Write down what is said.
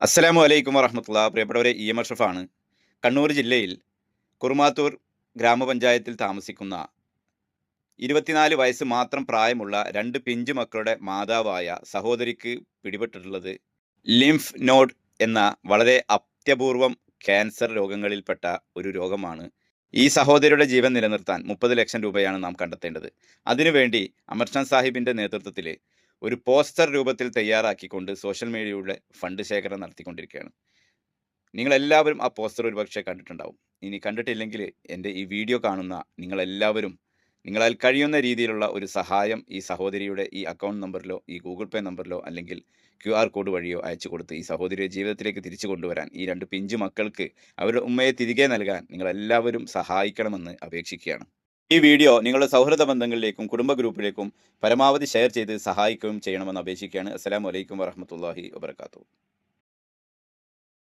അസ്സലാമു അലൈക്കും വറഹ്മത്തുള്ളാഹി. പ്രിയപ്പെട്ടവരെ, എം അഷ്റഫാണ്. കണ്ണൂർ ജില്ലയിൽ കുറുമാത്തൂർ ഗ്രാമപഞ്ചായത്തിൽ താമസിക്കുന്ന 24 വയസ്സ് മാത്രം പ്രായമുള്ള 2 പിഞ്ചു മക്കളുടെ മാതാവായ സഹോദരിക്ക് പിടിപെട്ടിട്ടുള്ളത് ലിംഫ് നോഡ് എന്ന വളരെ അത്യപൂർവം ക്യാൻസർ രോഗങ്ങളിൽപ്പെട്ട ഒരു രോഗമാണ്. ഈ സഹോദരിയുടെ ജീവൻ നിലനിർത്താൻ 30 ലക്ഷം രൂപയാണ് നാം കണ്ടെത്തേണ്ടത്. അതിനുവേണ്ടി അമർഷാൻ സാഹിബിൻ്റെ നേതൃത്വത്തിൽ ഒരു പോസ്റ്റർ രൂപത്തിൽ തയ്യാറാക്കിക്കൊണ്ട് സോഷ്യൽ മീഡിയയുടെ ഫണ്ട് ശേഖരണം നടത്തിക്കൊണ്ടിരിക്കുകയാണ്. നിങ്ങളെല്ലാവരും ആ പോസ്റ്റർ ഒരുപക്ഷെ കണ്ടിട്ടുണ്ടാവും. ഇനി കണ്ടിട്ടില്ലെങ്കിൽ എൻ്റെ ഈ വീഡിയോ കാണുന്ന നിങ്ങളെല്ലാവരും നിങ്ങളാൽ കഴിയുന്ന രീതിയിലുള്ള ഒരു സഹായം ഈ സഹോദരിയുടെ ഈ അക്കൗണ്ട് നമ്പറിലോ ഈ ഗൂഗിൾ പേ നമ്പറിലോ അല്ലെങ്കിൽ QR കോഡ് വഴിയോ അയച്ചു കൊടുത്ത് ഈ സഹോദരിയെ ജീവിതത്തിലേക്ക് തിരിച്ചു കൊണ്ടുവരാൻ, ഈ 2 പിഞ്ചു മക്കൾക്ക് അവരുടെ ഉമ്മയെ തിരികെ നൽകാൻ നിങ്ങളെല്ലാവരും സഹായിക്കണമെന്ന് അപേക്ഷിക്കുകയാണ്. ഈ വീഡിയോ നിങ്ങളുടെ സൗഹൃദ ബന്ധങ്ങളിലേക്കും കുടുംബ ഗ്രൂപ്പിലേക്കും പരമാവധി ഷെയർ ചെയ്ത് സഹായിക്കുകയും ചെയ്യണമെന്ന് അപേക്ഷിക്കുകയാണ്. അസ്സലാമു അലൈക്കും വറഹ്മത്തുള്ളാഹി വബറകാതുഹു.